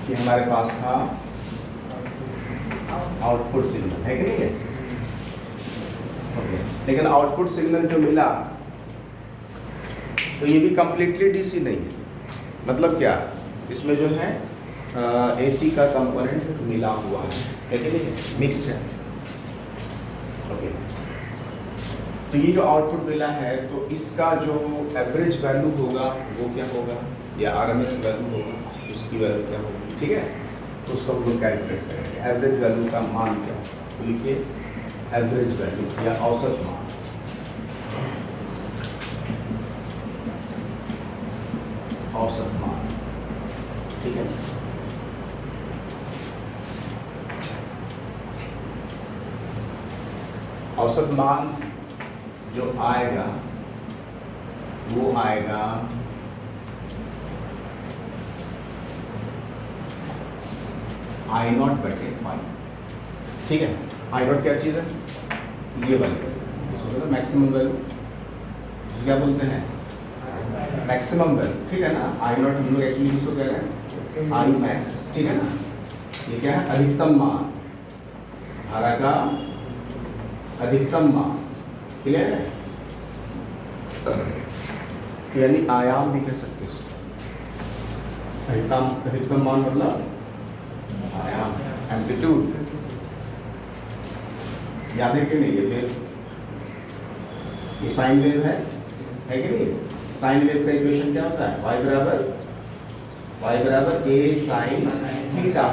कि हमारे पास था आउटपुट सिग्नल, है कि नहीं है? ओके, लेकिन आउटपुट सिग्नल जो मिला तो ये भी कंप्लीटली डीसी नहीं है। मतलब क्या, इसमें जो है एसी का कंपोनेंट मिला हुआ है कि नहीं, मिक्स्ड है। ओके, तो ये जो आउटपुट मिला है तो इसका जो एवरेज वैल्यू होगा वो क्या होगा, या आरएमएस वैल्यू होगा, उसकी वैल्यू क्या होगी, ठीक है? तो उसको हम लोग कैलकुलेट करेंगे। एवरेज वैल्यू का मान क्या होगा, तो लिखिए एवरेज वैल्यू या औसत मान। औसत मान, ठीक है? औसत मान जो आएगा वो आएगा आई नॉट बटे पाई, ठीक है? आई नॉट क्या चीज़ है, ये वाली वैल्यू, इसको कहते हैं मैक्सिमम वैल्यू, क्या बोलते हैं, मैक्सिमम वैल्यू, ठीक है ना? आई नॉट हम लोग एक्चुअली इसको कह रहे हैं आई मैक्स, ठीक है ना? ये क्या है, अधिकतम मान, धारा का अधिकतम मान, क्लियर है? यानी आयाम भी कह सकते हैं। अधिकतम मान मतलब आयाम, एम्पलीट्यूड, याद है कि नहीं? ये वेव, ये साइन वेव है कि नहीं? साइन वेव का इक्वेशन क्या होता है, y बराबर a साइन थीटा,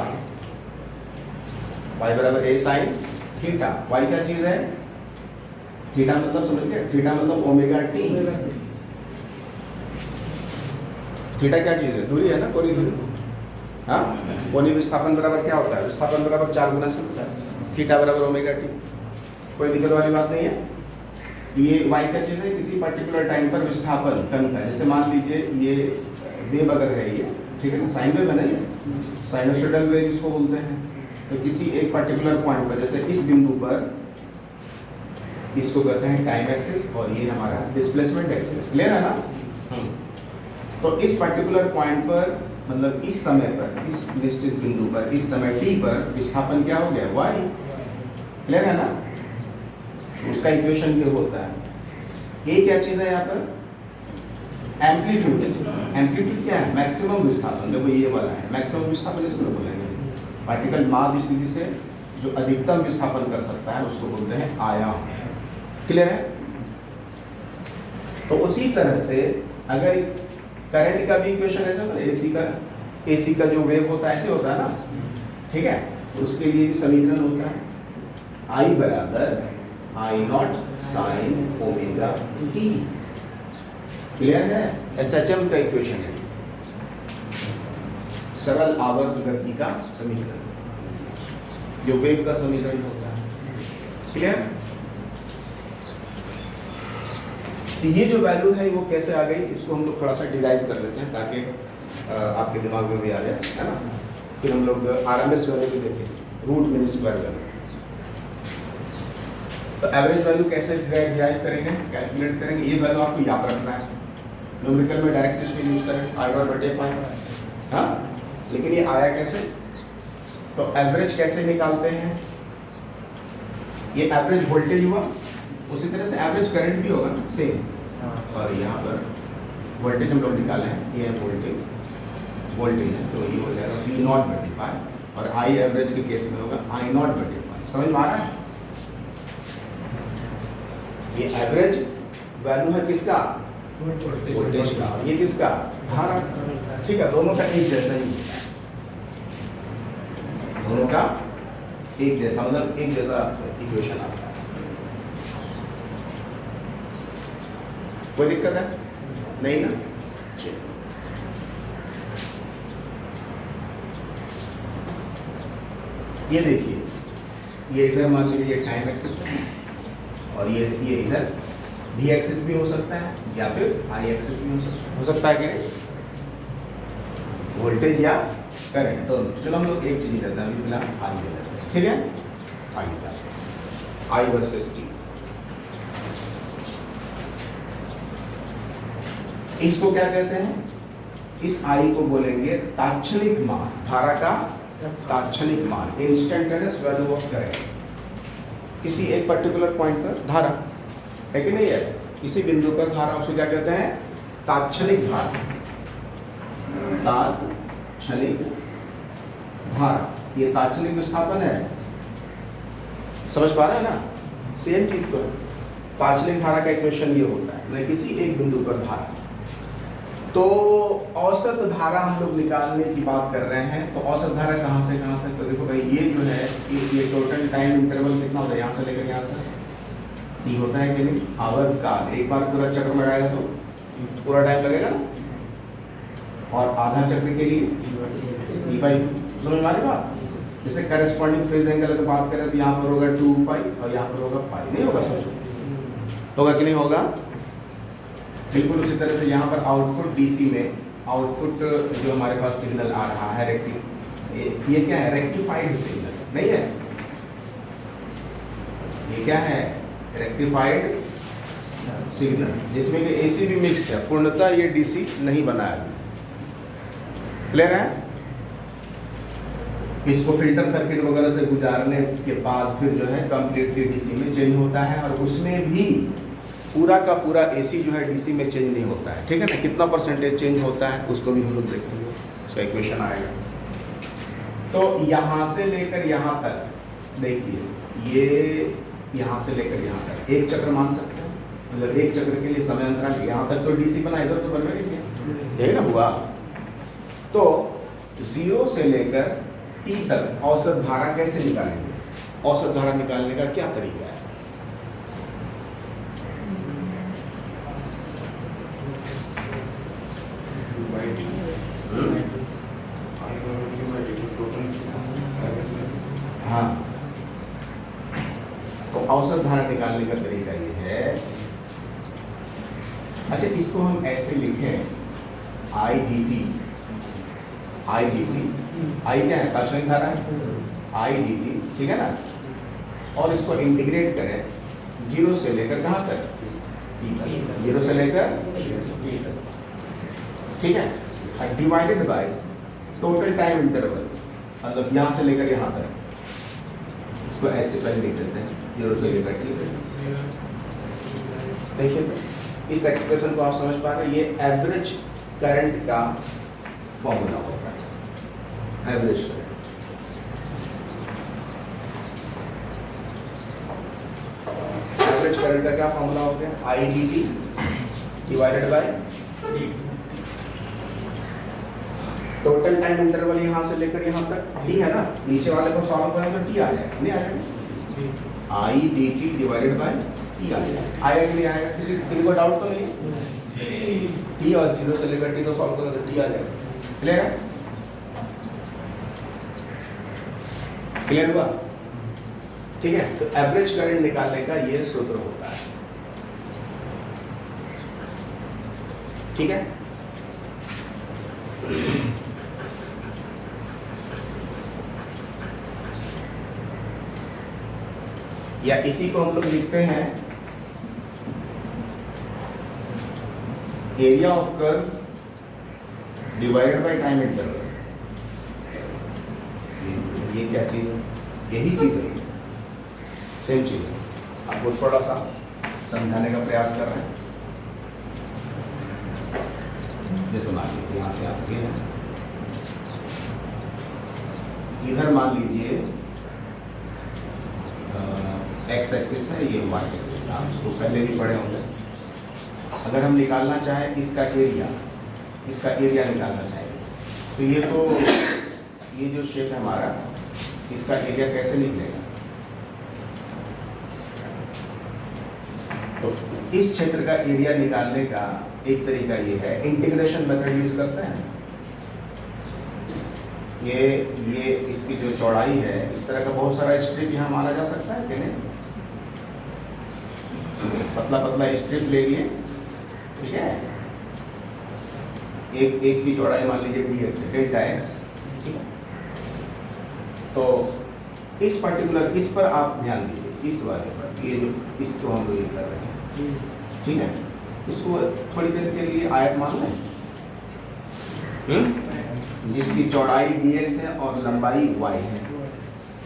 y बराबर a साइन थीटा। y क्या चीज है, थीटा मतलब समझ गए, थीटा मतलब ओमेगा टी। थीटा क्या चीज है, दूरी है ना, कोणीय दूरी। हाँ, कोणीय विस्थापन बराबर क्या होता है, विस्थापन बराबर 4 गुना से थीटा बराबर ओमेगा टी। कोई दिक्कत वाली बात नहीं है। ये y का चीज है, किसी पर्टिकुलर टाइम पर विस्थापन कण का, जैसे मान लीजिए ये वेव अगर है ये, ठीक है ना, साइन वेव है ना, ये साइनसोइडल वेव इसको बोलते हैं। तो किसी एक पर्टिकुलर पॉइंट पर, जैसे इस बिंदु पर, इसको कहते हैं टाइम एक्सिस और ये हमारा डिस्प्लेसमेंट एक्सिस, क्लियर है ना? तो इस पर्टिकुलर पॉइंट पर, मतलब इस समय पर, इस निश्चित बिंदु पर, इस समय t पर विस्थापन क्या हो गया, y, क्लियर है ना? उसका इक्वेशन क्या होता है, ये क्या चीज है यहाँ पर, एम्पलीट्यूड। एम्पलीट्यूड क्या है, मैक्सिमम विस्थापन। देखो ये वाला है मैक्सिमम विस्थापन, इसको बोलेंगे पार्टिकल माध्य स्थिति से जो अधिकतम विस्थापन कर सकता है उसको बोलते हैं आयाम, क्लियर है? तो उसी तरह से अगर करंट का भी इक्वेशन ऐसा होता है, एसी का जो वेव होता है ऐसे होता है ना, ठीक है? उसके लिए भी समीकरण होता है, आई बराबर I naught sine omega t, clear है? एसएचएम का इक्वेशन है, सरल आवर्त गति का समीकरण, जो वेव का समीकरण होता है, क्लियर? तो ये जो वैल्यू है वो कैसे आ गई, इसको हम लोग थोड़ा सा डिराइव कर लेते हैं ताकि आपके दिमाग में भी आ जाए, है ना? फिर हम लोग आरएमएस वैल्यू भी देखें, रूट मीन स्क्वायर वैल्यू। तो एवरेज वैल्यू कैसे डिराइव करेंगे, कैलकुलेट करेंगे, ये वैल्यू आपको याद रखना है। न्यूमेरिकल में डायरेक्ट इसको यूज करें, आई नॉट बटे पाई, हाँ? लेकिन ये आया कैसे, तो एवरेज कैसे निकालते हैं, ये एवरेज वोल्टेज हुआ, उसी तरह से एवरेज करंट भी होगा ना, सेम। और यहाँ पर वोल्टेज हम लोग निकाले हैं, ये वोल्टेज है, तो ये हो जाएगा वी नॉट बटे पाई, और आई एवरेज के केस में होगा आई नॉट बटे पाई। समझ में आ रहा है? ये एवरेज वैल्यू है किसका, वोल्टेज का, ये किसका, धारा, ठीक है? दोनों का एक जैसा ही, दोनों का एक जैसा, मतलब एक जैसा इक्वेशन आता है। कोई दिक्कत है नहीं ना? ये देखिए, ये इधर मान लीजिए ये टाइम एक्सिस है, और ये इधर भी एक्सिस भी हो सकता है या फिर आई एक्सिस भी हो सकता है कि वोल्टेज या करंट दोनों। चलो हम लोग एक चीज करते हैं, अभी फिलहाल आई लेते हैं, ठीक है? आई वर्सेस टी, इसको क्या कहते हैं, इस आई को बोलेंगे तात्क्षणिक मान, धारा का तात्क्षणिक मान, इंस्टेंटेनियस वैल्यू ऑफ करंट। किसी एक पर्टिकुलर पॉइंट पर धारा है कि नहीं है, किसी बिंदु पर धारा, उसको क्या कहते हैं, तात्क्षणिक धारा, तात्क्षणिक धारा। ये तात्क्षणिक विस्थापन है, समझ पा रहे हैं ना, सेम चीज तो है। तात्क्षणिक धारा का इक्वेशन ये होता है, मतलब किसी एक बिंदु पर धारा। तो औसत धारा हम लोग निकालने की बात कर रहे हैं, तो औसत धारा कहाँ से कहाँ तक, तो देखो भाई ये जो है ये टोटल टाइम इंटरवल कितना होता है, यहाँ से लेकर यहाँ तक टी होता है कि नहीं, आवर्त काल। एक बार पूरा चक्र लगाएगा तो पूरा टाइम लगेगा ना, और आधा चक्र के लिए डी बाई, समझ में आ रही बात। जैसे करस्पॉन्डिंग फेज एंगल की बात करें तो यहाँ पर होगा 2 पाई और यहाँ पर होगा पाई, नहीं होगा, सोचो होगा कि नहीं होगा। बिल्कुल उसी तरह से यहाँ पर आउटपुट डीसी में आउटपुट जो हमारे पास सिग्नल आ रहा है ये क्या है, रेक्टिफाइड सिग्नल नहीं है, ये क्या है, रेक्टिफाइड सिग्नल, जिसमें कि एसी भी मिक्स्ड है, पूर्णतः ये डीसी नहीं बना है। क्लियर है। इसको फिल्टर सर्किट वगैरह से गुजारने के बाद फिर जो है कंप्लीटली डीसी में चेंज होता है, और उसमें भी पूरा का पूरा एसी जो है डीसी में चेंज नहीं होता है, ठीक है ना। कितना परसेंटेज चेंज होता है उसको भी हम लोग देखेंगे, उसका इक्वेशन आएगा। तो यहाँ से लेकर यहाँ तक देखिए, ये यहाँ से लेकर यहाँ तक एक चक्र मान सकते हैं, मतलब एक चक्र के लिए समय अंतराल, यहाँ तक तो डीसी बना, इधर तो बनवे नहीं किया, यही ना हुआ। तो 0 से लेकर टी तक औसत धारा कैसे निकालेंगे, औसत धारा निकालने का क्या तरीका है। हाँ, तो औसत धारा निकालने का तरीका ये है, अच्छा इसको हम ऐसे लिखें, आई डी टी, आई क्या है, तात्क्षणिक धारा है, आई डी टी, ठीक है ना। और इसको इंटीग्रेट करें 0 से लेकर कहाँ तक, टी तक, 0 से लेकर टी तक, ठीक है, divided by total time interval, मतलब यहाँ से लेकर यहाँ तक। इसको ऐसे पहले लिख देते हैं, 0 से लेकर टी तक। देखिए इस एक्सप्रेशन को आप समझ पा रहे हैं, ये एवरेज करंट का फॉर्मूला होता है, एवरेज करंट। एवरेज करंट का क्या फॉर्मूला होता है, आई d t divided by total time interval, यहाँ से लेकर यहाँ तक टी है ना, नीचे वाले को सॉल्व करें तो टी आ जाएगा, नहीं आ जाएगा, I d t divided by t आ जाएगा, आएगा कि नहीं आएगा, किसी को डाउट तो नहीं। टी और 0 से लेकर टी तो सॉल्व करें तो टी आ जाएगा। क्लियर है, क्लियर हुआ, ठीक है। तो एवरेज करंट निकालने का ये सूत्र होता है, ठीक है। या इसी को हम लोग लिखते हैं area of curve divided by time interval. ये क्या चीज है, यही चीज है, सेम चीज है। आपको थोड़ा सा समझाने का प्रयास कर रहे हैं। जैसे मान लीजिए यहाँ से आते हैं, इधर मान लीजिए एक्स एक्सिस है, ये वाई एक्सिस है, आप इसको पहले भी पढ़े होंगे। अगर हम निकालना चाहें इसका एरिया निकालना चाहेंगे, तो ये जो शेप है हमारा, इसका एरिया कैसे निकलेगा। तो इस क्षेत्र का एरिया निकालने का एक तरीका ये है, इंटीग्रेशन मेथड यूज करते हैं। ये इसकी जो चौड़ाई है, इस तरह का बहुत सारा स्ट्रिप यहाँ माना जा सकता है कि नहीं। पतला पतला स्ट्रिप ले लिए, ठीक है, एक की चौड़ाई मान लीजिए dx है, डेल्टा x, ठीक है। तो इस पर्टिकुलर, इस पर आप ध्यान दीजिए, इस वाले पर, ये जो इसको हम लोग कर रहे हैं, ठीक है। इसको थोड़ी देर के लिए आयत मान लें, जिसकी चौड़ाई dx है और लंबाई y है।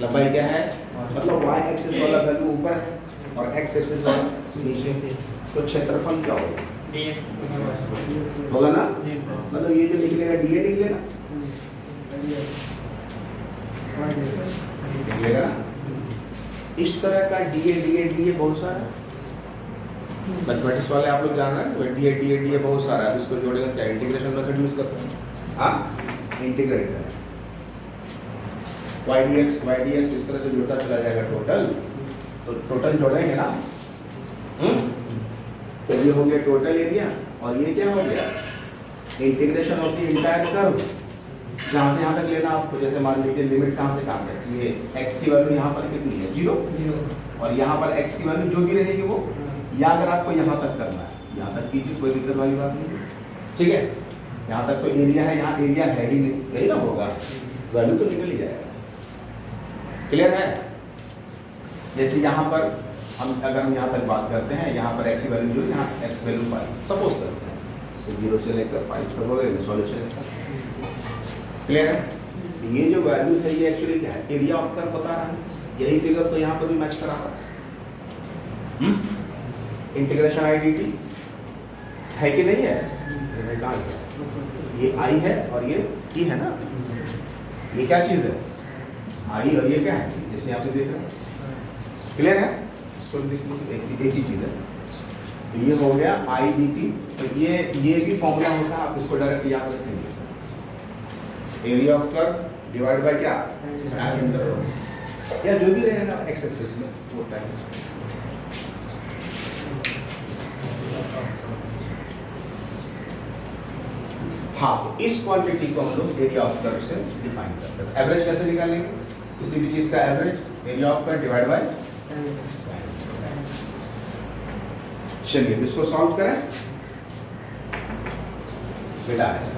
लंबाई क्या है? मतलब y एक्सिस वाला वैल्यू ऊपर है और x एक्सिस वाला नीचे। तो क्षेत्रफल क्या होगा? होगा ना? मतलब ये जो निकलेगा dA निकलेगा, निकलेगा ना? इस तरह का dA बहुत सारा मैथमेटिक्स वाले आप लोग जान रहे हैं, dA बहुत सारा है। इसको जोड़ेगा क्या? इंटीग्रेशन मेथड यूज करते हैं। हाँ, इंटीग्रेट करें y dx इस तरह से जुड़ता चला जाएगा टोटल। तो टोटल जोड़ेंगे ना, तो ये हो गया टोटल एरिया और ये क्या हो गया? Integration of the entire curve. जहाँ से यहाँ तक लेना आपको, जैसे मान लीजिए लिमिट कहाँ से कहाँ तक, ये x की वैल्यू यहाँ पर कितनी है? 0 और यहाँ पर x की वैल्यू जो भी रहेगी वो, या अगर आपको यहाँ तक करना है यहाँ तक कीजिए, कोई दिक्कत वाली बात नहीं, ठीक है। यहाँ तक तो एरिया है, यहाँ एरिया है ही नहीं, यही ना होगा, वैल्यू तो निकल ही जाएगा। क्लियर है? जैसे यहाँ पर हम अगर हम यहाँ तक बात करते हैं, यहाँ पर x की वैल्यू जो, यहाँ x वैल्यू 5 सपोज करते हैं, तो 0 से लेकर 5 तक हो गया सॉल्यूशन इसका। क्लियर है? ये जो वैल्यू है ये एक्चुअली क्या है? एरिया ऑफ कर्व बता रहा है। यही फिगर तो यहाँ पर भी मैच करा रहा है। इंटीग्रेशन आई डी टी है कि नहीं है? ये आई है और ये टी है ना। ये क्या चीज़ है? आई और ये क्या है? जैसे यहाँ पे देख रहे हैं। क्लियर है? इसको देखिए, एक ही चीज़ है। तो ये हो गया आई डी टी। तो ये भी फॉर्मूला होता है, आप इसको डायरेक्ट याद रखेंगे। Area of curve divide bye क्या? या जो भी रहेगा एक्स एक्सिस में वो टाइम। हाँ, तो इस क्वांटिटी को हम लोग एरिया ऑफ कर्व से डिफाइन करते हैं। एवरेज कैसे निकालेंगे? किसी भी चीज का average area of curve divide by. चलिए इसको सॉल्व करें। बेटा है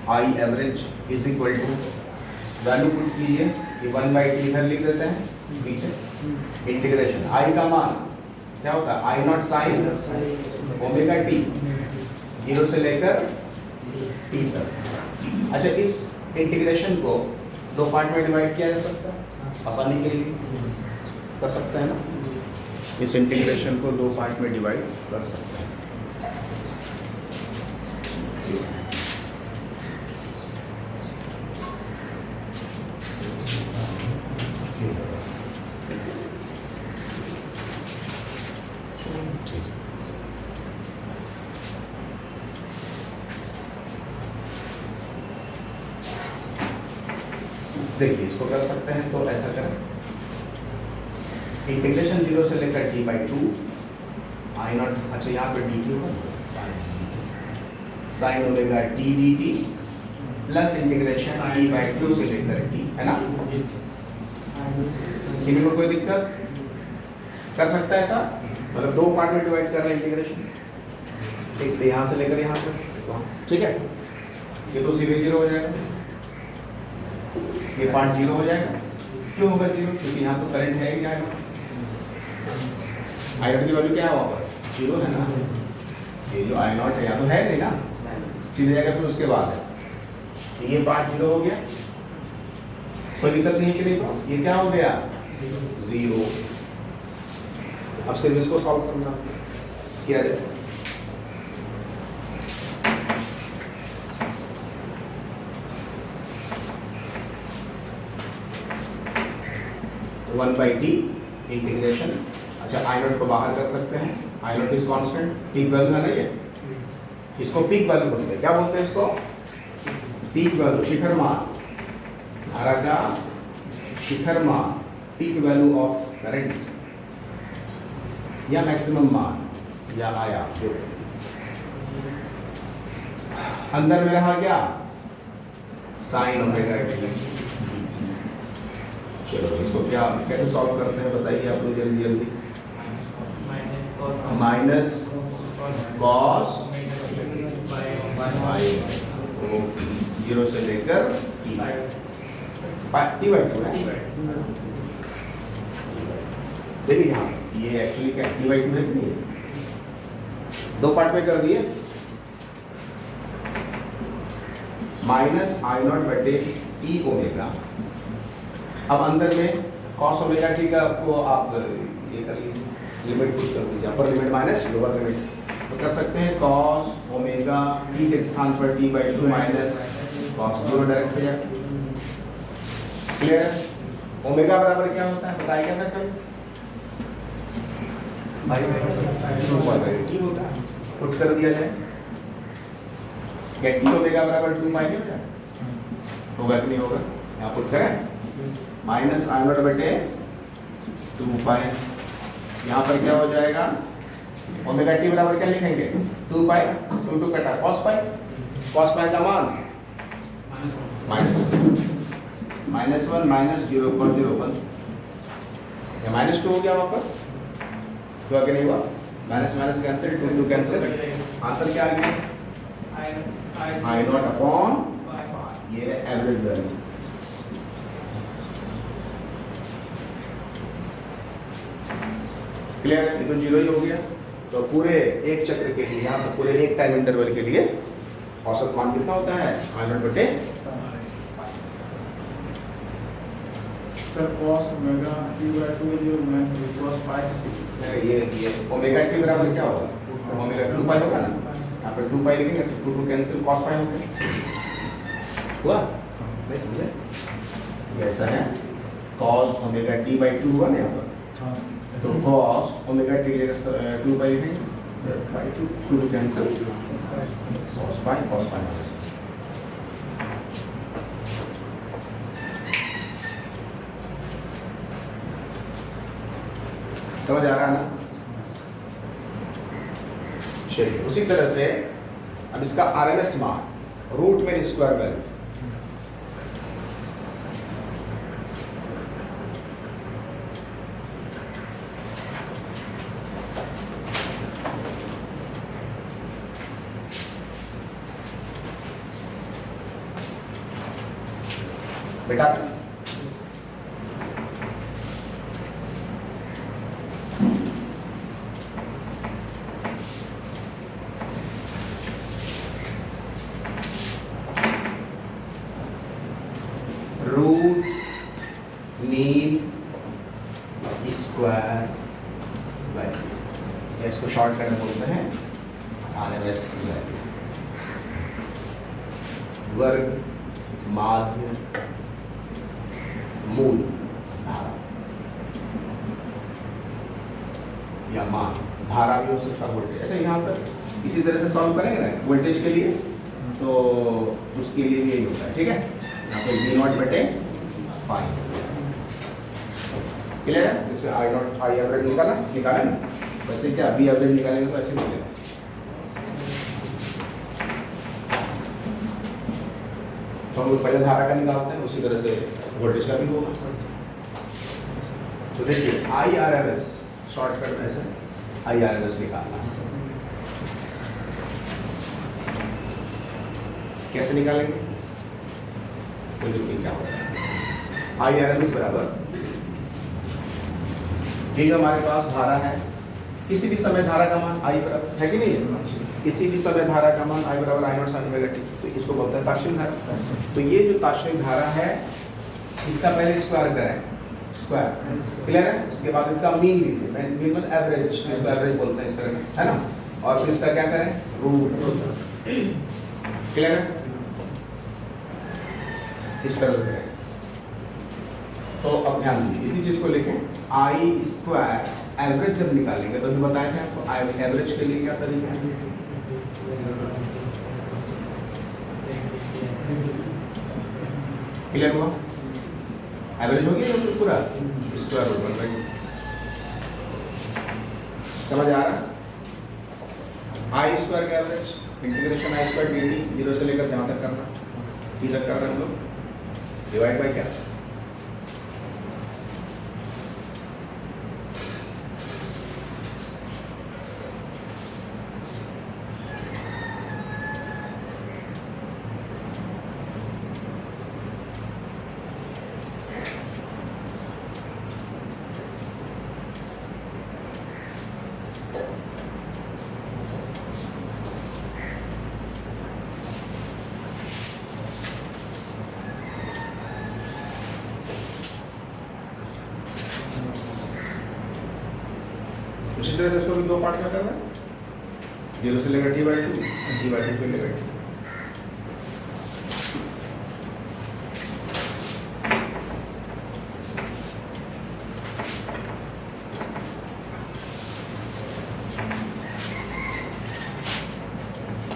I average is equal to, value put कीजिए, ये 1/t इधर लिख देते हैं नीचे। इंटीग्रेशन आई का मान क्या होता है? आई नॉट साइन ओमेगा टी, 0 से लेकर t तक। अच्छा, इस इंटीग्रेशन को 2 पार्ट में डिवाइड किया जा सकता है, आसानी के लिए कर सकते हैं ना। इस इंटीग्रेशन को 2 पार्ट में डिवाइड कर सकते हैं। देखिए इसको कर सकते हैं, तो ऐसा करें, इंटीग्रेशन 0 से लेकर t/2 आई नॉट, अच्छा यहाँ पर dt होगा sine omega t dt plus integration t/2 से लेकर t, है ना। किसी को कोई दिक्कत? कर सकता है ऐसा, मतलब 2 पार्ट में डिवाइड कर रहे हैं इंटीग्रेशन, एक यहाँ से लेकर यहाँ तक, ठीक है। ये तो सीधे 0 हो जाएगा, ये पार्ट 0 हो जाएगा। क्यों होगा 0? क्योंकि यहाँ तो करंट है ही जाएगा। आई नॉट की वैल्यू क्या है वहाँ पर? 0 है ना। ये जो आई नॉट है यहाँ तो है नहीं ना, सीधे जाएगा फिर उसके बाद है। तो ये पार्ट 0 हो गया, कोई दिक्कत नहीं है कि नहीं? ये क्या हो गया? 0। अब सिर्फ इसको सॉल्व करना किया जाए। वन बाई टी इंटीग्रेशन, अच्छा आई नॉट को बाहर कर सकते हैं, I naught is constant, peak value है ना ये, इसको पीक वैल्यू बोलते हैं। क्या बोलते हैं इसको? पीक वैल्यू, शिखर मान, धारा का शिखर मान, पीक वैल्यू ऑफ करंट, या मैक्सिमम मान, या आया जो अंदर में रहा क्या? Sign omega T. चलो इसको क्या कैसे सॉल्व करते हैं बताइए आप लोग जल्दी जल्दी। माइनस कॉस बाई 0 से लेकर t/2 है। देखिए यहाँ ये एक्चुअली क्या टी बाई टू है कि नहीं, दो पार्ट में कर दिए, माइनस आई नॉट बटे टी ओमेगा। अब अंदर में कॉस ओमेगा टी का आपको आप ये कर लीजिए, लिमिट पुट कर दीजिए, upper limit minus lower limit, तो कर सकते हैं कॉस ओमेगा टी के स्थान पर T by two minus cos zero direct हो जाए। क्लियर? ओमेगा बराबर क्या होता है बताया क्या था कल? टी होता है, पुट कर दिया जाए, क्या टी ओमेगा बराबर 2 पाई हो जाए, होगा कि नहीं होगा? यहाँ पुट करें माइनस आई नॉट बटे 2 पाई, यहाँ पर क्या हो जाएगा ओमेगा टी बराबर क्या लिखेंगे 2 पाई, 2 2 कटा कॉस पाई, कॉस पाई का मान माइनस 1 माइनस 0.01, ये माइनस 2 हो गया वहाँ पर, तो आगे नहीं हुआ, minus minus cancel, 2 2 cancel, answer क्या आ गया आई नॉट अपॉन ये एवरेज वैल्यू। क्लियर है? ये तो जीरो ही हो गया, तो पूरे एक चक्र के लिए यहाँ पर पूरे एक टाइम इंटरवल के लिए औसत मान कितना होता है आई नॉट बटे sir cos omega t by 2 is your man cos pi 6। ये ओमेगा टी बराबर क्या होगा ओमेगा 2 पाई होगा ना, यहाँ पर 2 पाई लिखेंगे तो 2 2 कैंसिल cos पाई हो गया, हुआ नहीं समझे? ये ऐसा है cos ओमेगा टी by 2 हुआ ना यहाँ पर, तो cos ओमेगा टी लेकर 2 पाई लिखेंगे by 2 2 कैंसिल cos पाई समझ आ रहा है ना? चलिए उसी तरह से अब इसका आरएमएस मान रूट में स्क्वायर वैल्यू, बेटा रूट मीन स्क्वायर वैल्यू, इसको शॉर्टकट में बोलते हैं आरएमएस वैल्यू, वर्ग माध्य मूल धारा या मान, धारा भी हो सकता है वोल्टेज, ऐसा यहाँ पर इसी तरह से सॉल्व करेंगे ना वोल्टेज के लिए, तो उसके लिए भी यही होता है। ठीक है, यहाँ पे वी नॉट बटे पाई, क्लियर है? जैसे आई नॉट आई एवरेज निकाला ना, वैसे क्या बी एवरेज निकालेंगे तो ऐसे मिलेगा। तो हम लोग पहले धारा का निकालते हैं, उसी तरह से वोल्टेज का भी होगा। तो देखिए I R M S shortcut में से आई आर एम एस निकालना है, कैसे निकालेंगे? तो देखिए क्या होता है आई आर एम एस बराबर ये जो हमारे पास धारा है, किसी भी समय धारा का मान आई बराबर है कि नहीं है, किसी भी समय धारा का मान आई बराबर I naught sine omega T, तो इसको बोलते हैं तात्क्षणिक धारा। तो ये जो तात्क्षणिक धारा है इसका पहले स्क्वायर करें, स्क्वायर क्लियर है, उसके बाद इसका मीन लीजिए, मीन मतलब एवरेज, इसको एवरेज बोलते हैं इस तरह में, है ना, और फिर इसका क्या करें रूट, क्लियर है, इस तरह से करें। तो अब ध्यान दीजिए इसी चीज को लेके आई स्क्वायर एवरेज जब निकालेंगे तो अभी बताया था आपको एवरेज के लिए क्या तरीका है, क्लियर हुआ? एवरेज हो गया तो पूरा स्क्वायर रूट बन गया, समझ आ रहा? आई स्क्वायर का एवरेज इंटीग्रेशन आई स्क्वायर डी टी, जीरो से लेकर जहाँ तक करना टी तक कर रहे हैं हम लोग, डिवाइड बाय क्या उसी तरह से इसको भी दो पार्ट में करना है, 0 से लेकर t/2, t/2 से लेकर t।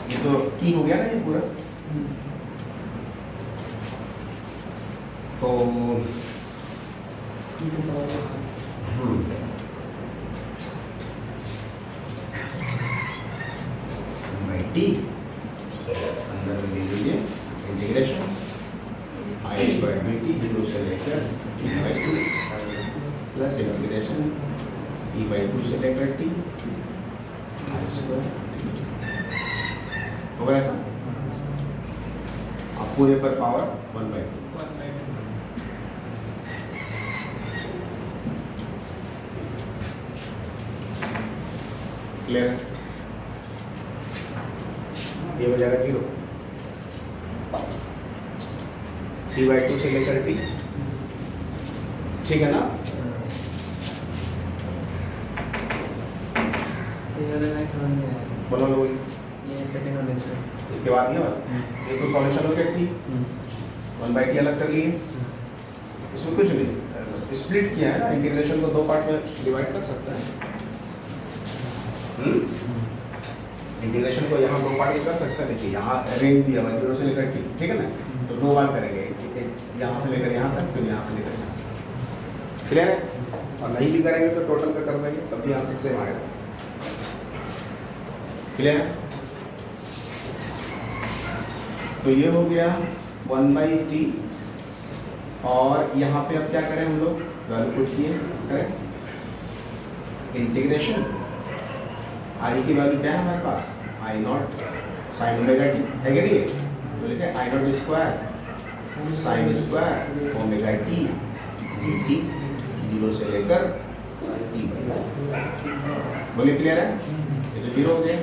ये तो t हो गया ना ये पूरा, तो टी अंदर में ले लीजिए इंटीग्रेशन I/2 0 से लेकर t/2 प्लस इंटीग्रेशन t/2 से लेकर t I²। होगा ऐसा, अब पूरे पर पावर 1/2। क्लियर है? ये हो जाएगा 0, t/2 से लेकर t, ठीक है ना? बोलो लो, ये सेकंड वाला है सर। इसके बाद ये वाला, ये तो सॉल्यूशन हो गया t, 1/t अलग कर लिए, इसमें कुछ नहीं, स्प्लिट किया है ना, इंटीग्रेशन को दो पार्ट में डिवाइड कर सकता है। इंटीग्रेशन को यहाँ दो पार्ट में कर सकता है, देखिए यहाँ रेंज दिया हुआ 0 से लेकर t, ठीक है ना? तो दो बार करेंगे, यहाँ से लेकर यहाँ तक, फिर यहाँ से लेकर यहाँ तक। क्लियर है? और नहीं भी करेंगे तो टोटल का कर देंगे, तब भी आंसर सेम आएगा। क्लियर है? तो ये हो गया 1/t, और यहाँ पे अब क्या करें हम लोग, वैल्यू पुट किए, करें इंटीग्रेशन, आई की वैल्यू क्या है हमारे पास, I0 sin ओमेगा t है क्या? नहीं, तो लिखे I0 square sin² omega t dt 0 से लेकर t। बोलिए क्लियर है? ये तो 0 हो गया।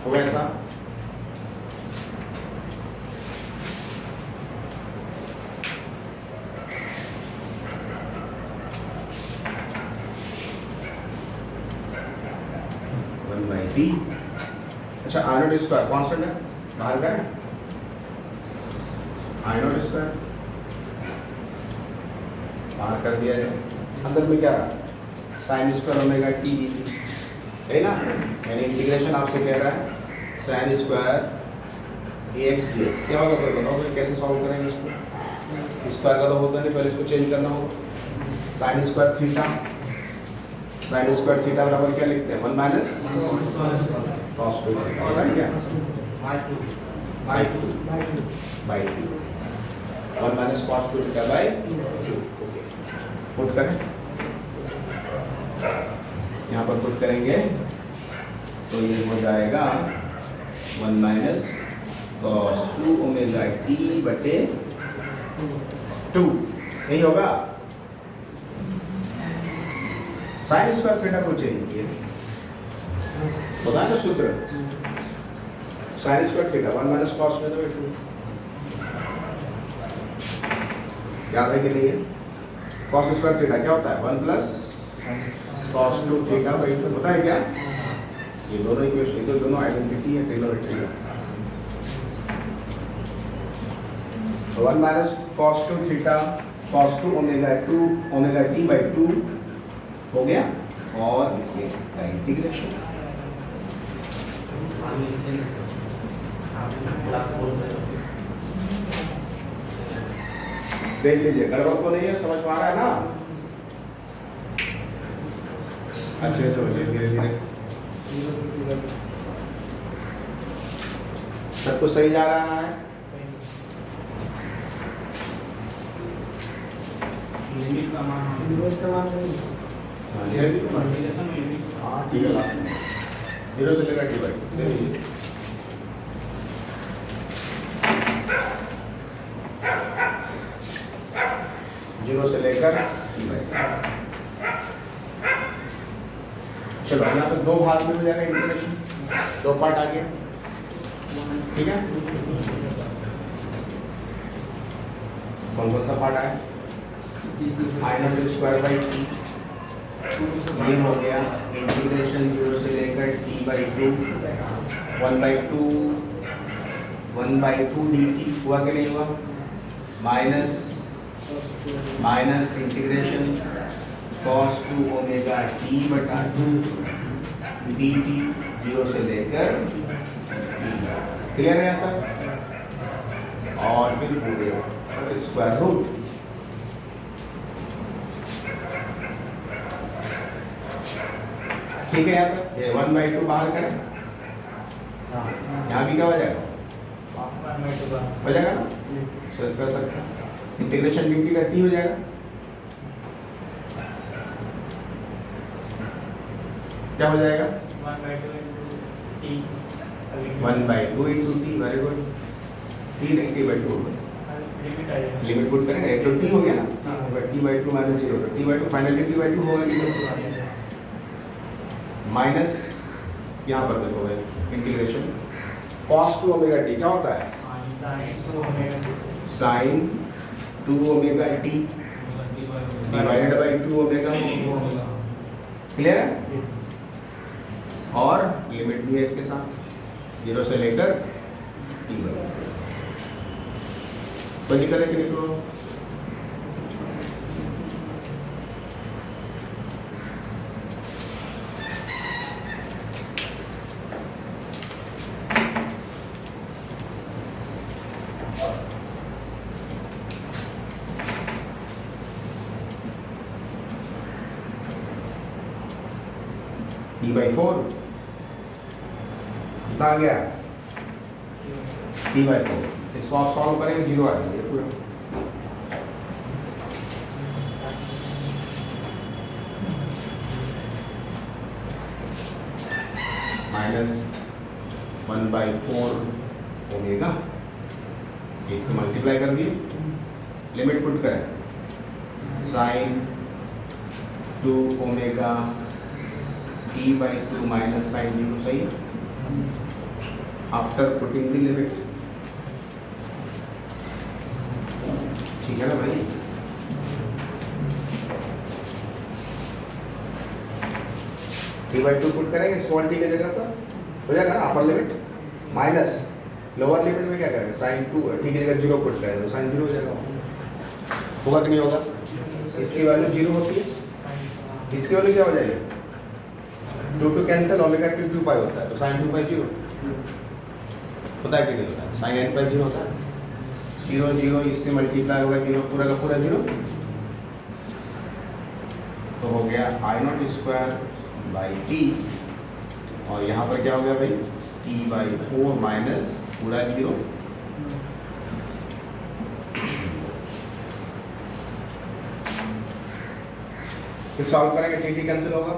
हो गया ऐसा? t, अच्छा I0 स्क्वायर कॉन्स्टेंट है, बाहर का है, I0 स्क्वायर बाहर कर दिया जाए, अंदर में क्या रहा, sin² ओमेगा t dt, है ना? यानी इंटीग्रेशन आपसे कह रहा है sin² dx dx, क्या होगा फिर बताओ, फिर कैसे सॉल्व करेंगे इसको? स्क्वायर का तो होता नहीं, पहले इसको चेंज करना होगा, sin² थीटा, sin² थीटा बराबर क्या लिखते हैं, 1 माइनस cos 2 होता है क्या, by 2 1 minus cos 2 theta by 2। Okay, put करें, यहाँ पर पुट करेंगे तो ये हो जाएगा 1 माइनस cos 2 ओमेगा t बटे 2, नहीं होगा? sin² थीटा को चेंज किए, बता दो सूत्र, sin² थीटा 1 माइनस cos में तो 2, याद है कि नहीं है? cos² थीटा क्या होता है, 1 प्लस cos 2 थीटा बाई 2, होता है क्या? ये दोनों इक्वेशन, ये तो दोनों आइडेंटिटी है, ट्रिग्नोमेट्री है। 1 minus cos 2 theta cos 2 omega t by 2 हो गया, और इसके का इंटीग्रेशन। देख लीजिए, गड़बड़ तो नहीं है, समझ पा रहा है ना? अच्छे से समझिए, धीरे धीरे सब कुछ सही जा रहा है। लिमिट का मान हाँ, ये भी तो मान लीजिए। हाँ, ठीक है, लास्ट में 0 से लेकर t बाई दे दीजिए। 0 से लेकर t बाई। चलो यहाँ पे दो भाग में हो जाएगा इंटीग्रेशन, दो पार्ट आ गया, ठीक है। कौन कौन सा पार्ट आया? आई नॉट स्क्वायर बाई टी, ये हो गया इंटीग्रेशन 0 से लेकर t बाई 2, 1/2 dt हुआ कि नहीं हुआ, minus integration cos 2 omega t बटा 2 dt 0 से लेकर क्लियर है यहाँ तक, और फिर पूरे स्क्वायर रूट। ठीक है यहाँ तक, ये 1/2 बाहर करें, यहाँ भी क्या हो जाएगा, हो जाएगा ना, सर्च कर सकते हैं, इंटीग्रेशन dt का t हो जाएगा, क्या हो जाएगा 1/2 into t, very good, t नहीं t by 2 लिमिट पुट करेंगे, एक तो t हो गया ना, t by 2 minus 0, t by 2 finally t by 2 होगा माइनस, यहाँ पर देखो भाई इंटीग्रेशन cos 2 ओमेगा t क्या होता है, sin 2 omega t divided by 2 omega, clear है, और लिमिट भी है इसके साथ 0 से लेकर t बराबर, कोई दिक्कत है कि नहीं? तो t/4 कितना आ गया, t/4, इसको आप सॉल्व करेंगे 0 आ जाएगा पूरा, माइनस 1/4 ओमेगा, इसको मल्टीप्लाई कर दिए, लिमिट पुट करें, sin 2 omega t by 2 minus sin 0, सही है, आफ्टर पुटिंग द लिमिट, ठीक है ना भाई। t by 2 पुट करेंगे स्मॉल t की जगह पर, हो जाएगा ना upper limit, minus lower limit में क्या करेंगे sin 2 t की जगह 0 पुट करेंगे तो sin 0 हो जाएगा, होगा कि नहीं होगा, इसकी वैल्यू 0 होती है, इसकी वैल्यू क्या हो जाएगी 2 to कैंसिल, ओमेगा t 2 पाई होता है, तो sin 2 by 0 होता है कि नहीं होता है, sin n by 0 होता है, 0 0 इससे मल्टीप्लाई होगा 0 पूरा का पूरा 0, तो हो गया आई नॉट स्क्वायर बाई t, और यहाँ पर क्या हो गया भाई t/4 माइनस पूरा 0, फिर सॉल्व करेंगे t कैंसिल होगा,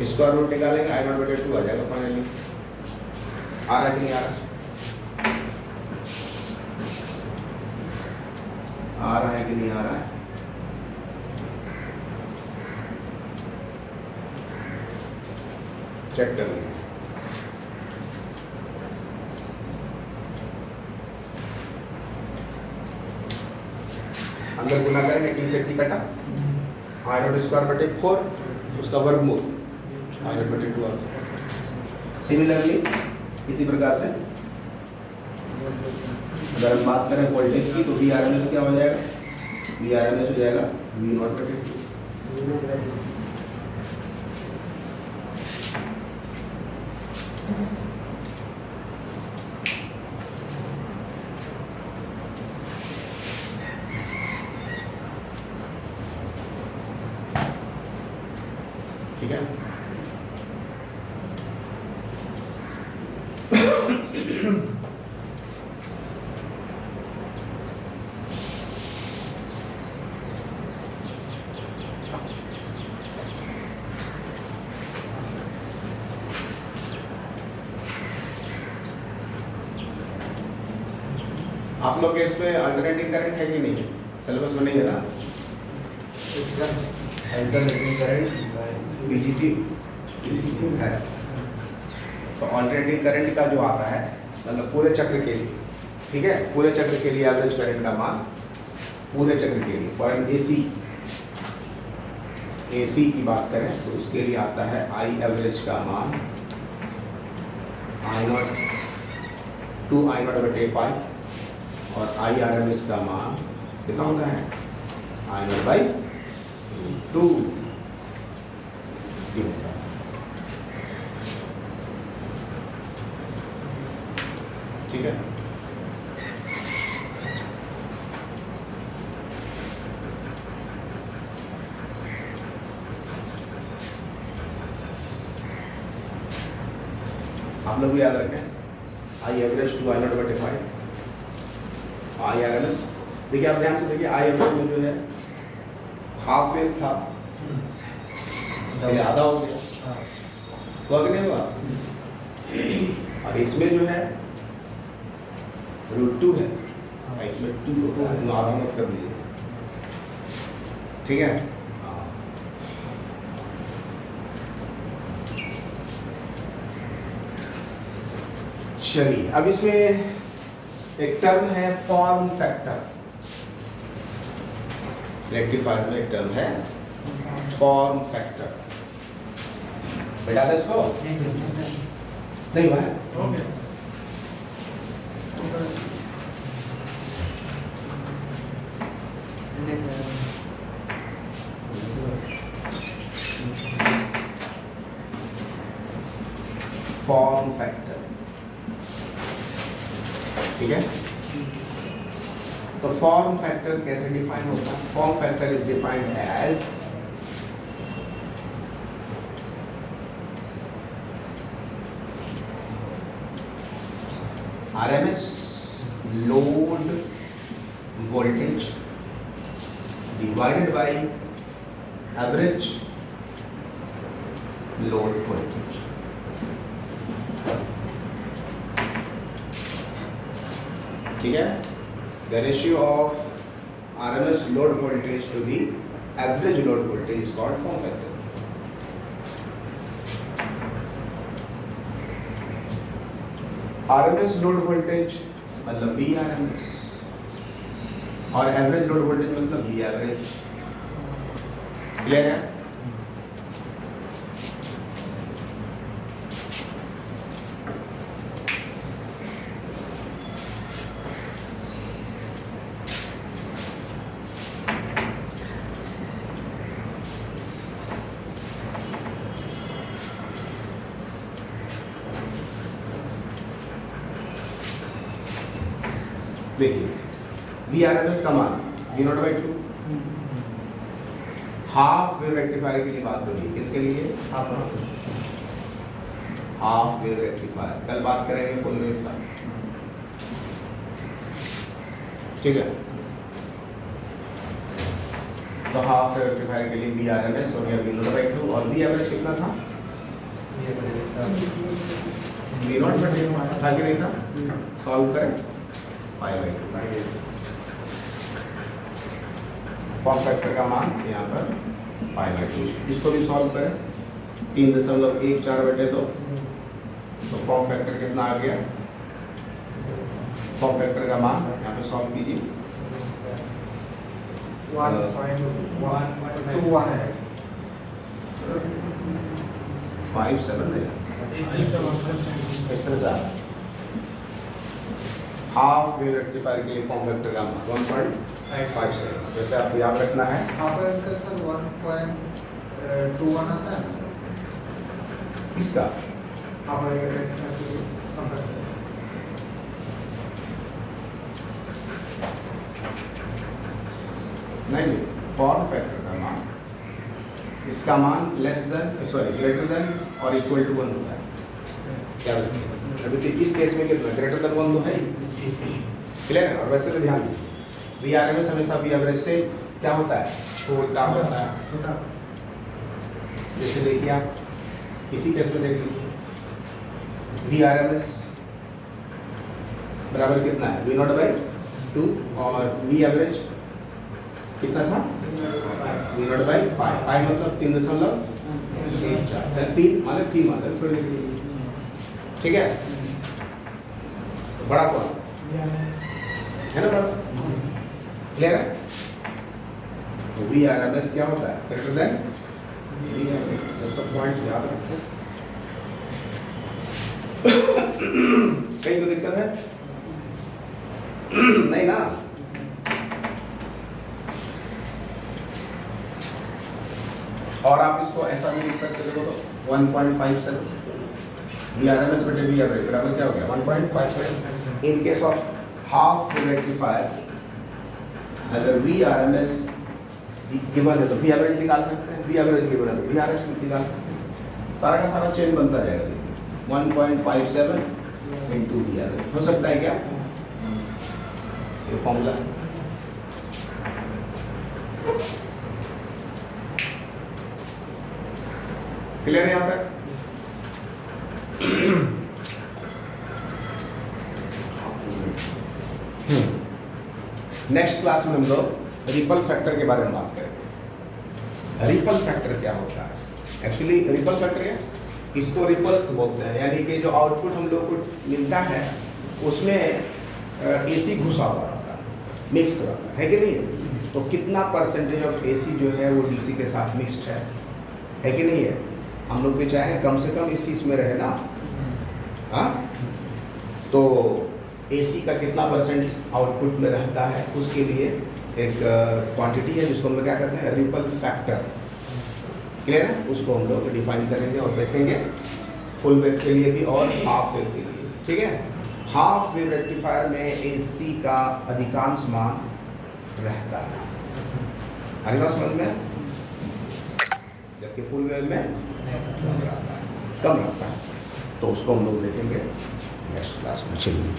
स्क्वायर रूट निकालेंगे, आई नॉट बटे 2 आ जाएगा फाइनली, आ रहा है कि नहीं आ रहा, आ रहा है कि नहीं आ रहा है, चेक कर लीजिए, अंदर गुना करेंगे t से t कटा, आई नॉट स्क्वायर बटे 4 उसका वर्गमूल आई नॉट बटे 2 आ गया। सिमिलरली इसी प्रकार से अगर हम बात करें वोल्टेज की तो वी आर एम एस क्या हो जाएगा, वी आर एम एस हो जाएगा वी नॉट बटे 2, ठीक है। आप लोग के इसमें अल्टरनेटिंग करंट है कि नहीं? सिलेबस में नहीं है ना, अल्टरनेटिंग करंट पीजीटी है। तो ऑल्टरनेटिंग करंट का जो आता है मतलब पूरे चक्र के लिए, ठीक है, पूरे चक्र के लिए एवरेज करंट का मान पूरे चक्र के लिए फॉर एन एसी की बात करें तो उसके लिए आता है आई एवरेज का मान I0 2 I0/पाई और आई आर एम एस का मान कितना होता है I0/2 ये होता है। ठीक है, आप लोग भी याद रखें I average 2 I0/5 I R M S. देखिए आप ध्यान से देखिए, आई एवरेज में जो है हाफ वेव था, ये आधा हो गया, हुआ कि नहीं हुआ? और इसमें जो है √2 है, और इसमें 2 को आधा मत कर दीजिए, ठीक है। चलिए अब इसमें एक टर्म है फॉर्म फैक्टर, रेक्टिफायर में एक टर्म है फॉर्म फैक्टर, बेटा था इसको नहीं हुआ है? ओके फॉर्म फैक्टर, ठीक है। तो फॉर्म फैक्टर कैसे डिफाइन होता है? Form factor is defined as RMS load voltage divided by average load voltage. ठीक है, the ratio of RMS load voltage to the average load voltage is called form factor. RMS load voltage मतलब B RMS और average load voltage मतलब B average. Clear है? देखिए we R M S का मान V0/2, half wave rectifier के लिए बात हो रही है, किसके लिए? हाफ वेव रेक्टिफायर, कल बात करेंगे फुल वेव का, ठीक है। तो हाफ वेव रेक्टिफायर के लिए वी आर एम एस हो गया V0/2 और वी एवरेज कितना था? V0/2 था कि नहीं था? सॉल्व करें π/2। फॉर्म फैक्टर का मान यहाँ पर π/2, इसको भी सॉल्व करें 3.14/2, तो फॉर्म फैक्टर कितना आ गया? फॉर्म फैक्टर का मान यहाँ पे सॉल्व कीजिए, 1.121 है 5.7 है इस तरह से हाफ वेव रेक्टिफायर के लिए फॉर्म फैक्टर का मान 1.57। जैसे आपको याद रखना है, आपका इनका सर 1.21 आता है इसका आपका नहीं, फॉर्म फैक्टर का मान, इसका मान ग्रेटर देन और इक्वल टू 1 होता है। क्या अभी तो इस केस में कितना ग्रेटर देन 1 तो है, क्लियर है। और वैसे तो ध्यान दीजिए वी आर एम एस हमेशा वी एवरेज से क्या होता है? छोटा होता है, छोटा। जैसे देखिए आप इसी केस में देख लीजिए वी आर एम एस बराबर कितना है? V0/2 और वी एवरेज कितना था डिवाइड बाई पाई, पाई मतलब 3.14 3 माने 3 माने थोड़ी, ठीक है। बड़ा कौन है ना, बड़ा क्लियर है। तो वी आर एम एस क्या होता है, ग्रेटर देन सब पॉइंट्स याद रखो। कहीं को दिक्कत है नहीं ना। और आप इसको ऐसा भी लिख सकते हो, देखो तो 1.57 वी आर एम एस बटे वी एवरेज बराबर क्या हो गया 1.57। In case of half rectifier अगर V R M S given है तो वी एवरेज निकाल सकते हैं, वी एवरेज गिवन है तो वी आर एस निकाल सकते हैं, सारा का सारा चेन बनता जाएगा। 1.57 इंटू वी एवरेज हो सकता है क्या ये फॉर्मूला। क्लियर है यहाँ तक। नेक्स्ट क्लास में हम लोग रिपल फैक्टर के बारे में बात करेंगे। रिपल फैक्टर क्या होता है, एक्चुअली रिपल फैक्टर है, इसको रिपल्स बोलते हैं, यानी कि जो आउटपुट हम लोग को मिलता है उसमें एसी घुसा हुआ रहता है, मिक्स रहता है कि नहीं। तो कितना परसेंटेज ऑफ एसी जो है वो डीसी के साथ मिक्स्ड है कि नहीं है। हम लोग भी चाहें कम से कम एसी इसमें रहे ना, हाँ। तो एसी का कितना परसेंट आउटपुट में रहता है उसके लिए एक क्वांटिटी है जिसको हम लोग क्या कहते हैं रिपल फैक्टर। क्लियर है, उसको हम लोग डिफाइन करेंगे और देखेंगे फुल वेव के लिए भी और हाफ वेव के लिए, ठीक है। हाफ वेव रेक्टिफायर में एसी का अधिकांश मान रहता है, हमारी बात समझ में, जबकि फुल वेव में कम रहता है। तो उसको हम लोग देखेंगे नेक्स्ट क्लास में। चलिए।